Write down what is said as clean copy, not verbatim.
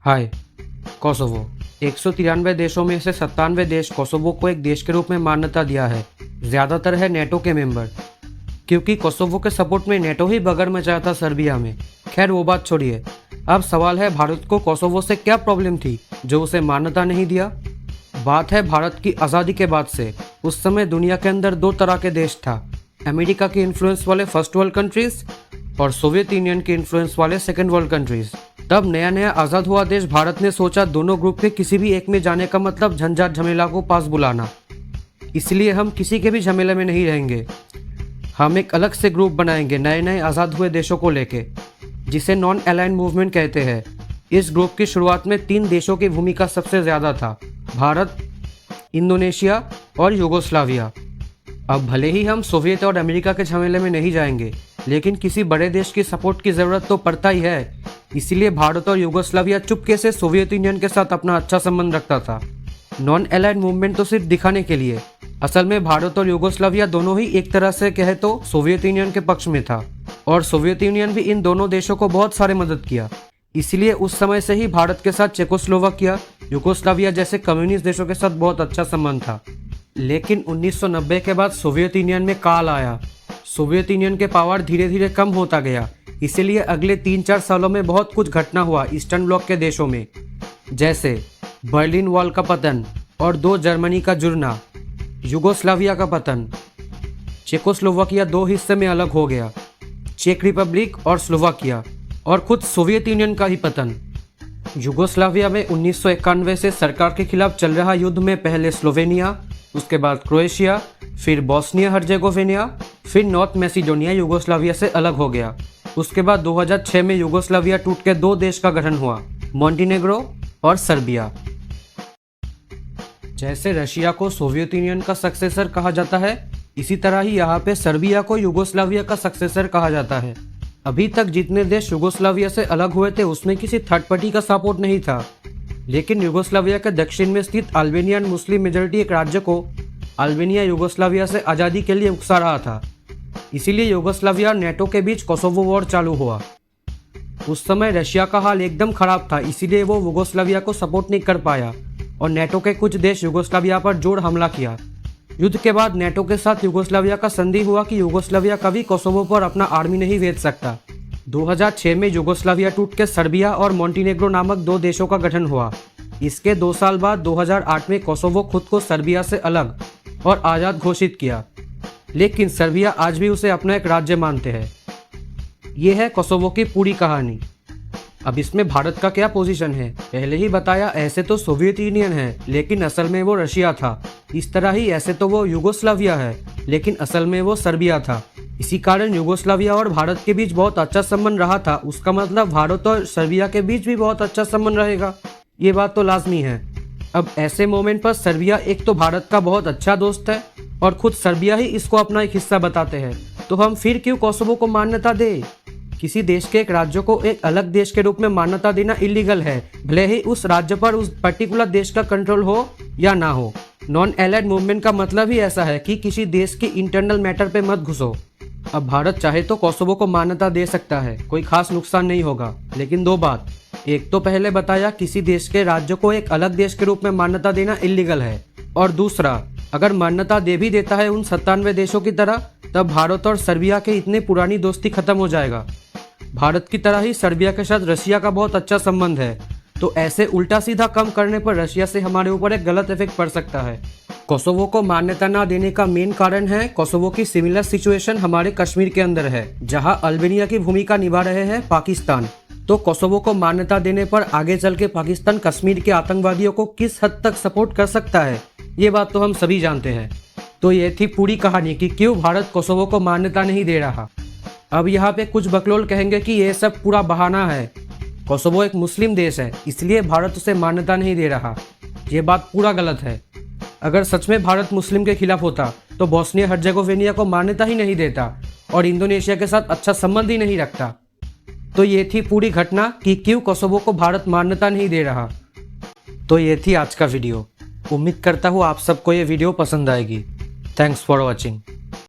हाय। Kosovo 193 देशों में से 97 देश कोसोवो को एक देश के रूप में मान्यता दिया है। ज़्यादातर है नेटो के मेंबर, क्योंकि कोसोवो के सपोर्ट में नेटो ही बगर मचाया था सर्बिया में। खैर वो बात छोड़िए, अब सवाल है भारत को कोसोवो से क्या प्रॉब्लम थी जो उसे मान्यता नहीं दिया। बात है भारत की आज़ादी के बाद से। उस समय दुनिया के अंदर दो तरह के देश था, अमेरिका के इन्फ्लुएंस वाले फर्स्ट वर्ल्ड कंट्रीज और सोवियत यूनियन के इन्फ्लुएंस वाले सेकेंड वर्ल्ड कंट्रीज। तब नया नया आज़ाद हुआ देश भारत ने सोचा दोनों ग्रुप के किसी भी एक में जाने का मतलब झंझट झमेला को पास बुलाना, इसलिए हम किसी के भी झमेले में नहीं रहेंगे। हम एक अलग से ग्रुप बनाएंगे नए नए आज़ाद हुए देशों को लेके, जिसे नॉन अलाइंड मूवमेंट कहते हैं। इस ग्रुप की शुरुआत में 3 देशों की भूमिका सबसे ज़्यादा था, भारत, इंडोनेशिया और यूगोस्लाविया। अब भले ही हम सोवियत और अमेरिका के झमेले में नहीं जाएंगे, लेकिन किसी बड़े देश की सपोर्ट की ज़रूरत तो पड़ता ही है। इसीलिए भारत और यूगोस्लाविया चुपके से सोवियत यूनियन के साथ अपना अच्छा संबंध रखता था। नॉन अलाइड मूवमेंट तो सिर्फ दिखाने के लिए, असल में भारत और यूगोस्लाविया दोनों ही एक तरह से कहे तो सोवियत यूनियन के पक्ष में था, और सोवियत यूनियन भी इन दोनों देशों को बहुत सारे मदद किया। इसलिए उस समय से ही भारत के साथ चेकोस्लोवाकिया, यूगोस्लाविया जैसे कम्युनिस्ट देशों के साथ बहुत अच्छा संबंध था। लेकिन 1990 के बाद सोवियत यूनियन में काल आया। सोवियत यूनियन के पावर धीरे धीरे कम होता गया, इसीलिए अगले 3-4 सालों में बहुत कुछ घटना हुआ ईस्टर्न ब्लॉक के देशों में, जैसे बर्लिन वॉल का पतन और 2 जर्मनी का जुड़ना, यूगोस्लाविया का पतन, चेकोस्लोवाकिया 2 हिस्से में अलग हो गया, चेक रिपब्लिक और स्लोवाकिया, और खुद सोवियत यूनियन का ही पतन। यूगोस्लाविया में 1991 से सरकार के खिलाफ चल रहा युद्ध में पहले स्लोवेनिया, उसके बाद क्रोएशिया, फिर बोस्निया हर्जेगोविना, फिर नॉर्थ मैसिडोनिया यूगोस्लाविया से अलग हो गया। उसके बाद 2006 में यूगोस्लाविया टूट के 2 देश का गठन हुआ, मॉन्टीनेग्रो और सर्बिया। जैसे रशिया को सोवियत यूनियन का सक्सेसर कहा जाता है, इसी तरह ही यहाँ पे सर्बिया को यूगोस्लाविया का सक्सेसर कहा जाता है। अभी तक जितने देश यूगोस्लाविया से अलग हुए थे उसमें किसी थर्ड पार्टी का सपोर्ट नहीं था, लेकिन यूगोस्लाविया के दक्षिण में स्थित अल्बेनियन मुस्लिम मेजॉरिटी एक राज्य को अल्बेनिया यूगोस्लाविया से आज़ादी के लिए उकसा रहा था। इसीलिए यूगोस्लाविया और नेटो के बीच कोसोवो वॉर चालू हुआ। उस समय रशिया का हाल एकदम खराब था, इसीलिए वो यूगोस्लाविया को सपोर्ट नहीं कर पाया और नेटो के कुछ देश यूगोस्लाविया पर जोर हमला किया। युद्ध के बाद नेटो के साथ यूगोस्लाविया का संधि हुआ कि यूगोस्लाविया कभी कोसोवो पर अपना आर्मी नहीं भेज सकता। 2006 में यूगोस्लाविया टूट के सर्बिया और मॉन्टीनेग्रो नामक 2 देशों का गठन हुआ। इसके 2 साल बाद 2008 में कोसोवो खुद को सर्बिया से अलग और आज़ाद घोषित किया, लेकिन सर्बिया आज भी उसे अपना एक राज्य मानते हैं। ये है कोसोवो की पूरी कहानी। अब इसमें भारत का क्या पोजीशन है, पहले ही बताया, ऐसे तो सोवियत यूनियन है लेकिन असल में वो रशिया था। इस तरह ही ऐसे तो वो यूगोस्लाविया है लेकिन असल में वो सर्बिया था। इसी कारण यूगोस्लाविया और भारत के बीच बहुत अच्छा संबंध रहा था, उसका मतलब भारत और सर्बिया के बीच भी बहुत अच्छा संबंध रहेगा, ये बात तो लाजमी है। अब ऐसे मोमेंट पर सर्बिया एक तो भारत का बहुत अच्छा दोस्त है और खुद सर्बिया ही इसको अपना एक हिस्सा बताते हैं, तो हम फिर क्यों कोसोवो को मान्यता दे। किसी देश के एक राज्य को एक अलग देश के रूप में मान्यता देना इलीगल है, भले ही उस राज्य पर उस पर्टिकुलर देश का कंट्रोल हो या ना हो। नॉन एलाइड मूवमेंट का मतलब ही ऐसा है कि किसी देश की इंटरनल मैटर पे मत घुसो। अब भारत चाहे तो कोसोवो को मान्यता दे सकता है, कोई खास नुकसान नहीं होगा, लेकिन 2 बात, एक तो पहले बताया किसी देश के राज्य को एक अलग देश के रूप में मान्यता देना इलीगल है, और दूसरा, अगर मान्यता दे भी देता है उन 97 देशों की तरह, तब भारत और सर्बिया के इतनी पुरानी दोस्ती खत्म हो जाएगा। भारत की तरह ही सर्बिया के साथ रशिया का बहुत अच्छा संबंध है, तो ऐसे उल्टा सीधा कम करने पर रशिया से हमारे ऊपर एक गलत इफेक्ट पड़ सकता है। कोसोवो को मान्यता न देने का मेन कारण है कोसोवो की सिमिलर सिचुएशन हमारे कश्मीर के अंदर है, जहां अल्बेनिया की भूमिका निभा रहे हैं पाकिस्तान। तो कोसोवो को मान्यता देने पर आगे चल के पाकिस्तान कश्मीर के आतंकवादियों को किस हद तक सपोर्ट कर सकता है, ये बात तो हम सभी जानते हैं। तो ये थी पूरी कहानी कि क्यों भारत कोसोवो को मान्यता नहीं दे रहा। अब यहाँ पे कुछ बकलोल कहेंगे कि ये सब पूरा बहाना है, कोसोवो एक मुस्लिम देश है इसलिए भारत उसे मान्यता नहीं दे रहा। ये बात पूरा गलत है। अगर सच में भारत मुस्लिम के खिलाफ होता तो बोस्निया हर्जेगोविना को मान्यता ही नहीं देता और इंडोनेशिया के साथ अच्छा संबंध ही नहीं रखता। तो ये थी पूरी घटना कि क्यों कोसोवो को भारत मान्यता नहीं दे रहा। तो ये थी आज का वीडियो। उम्मीद करता हूँ आप सबको ये वीडियो पसंद आएगी। Thanks for watching.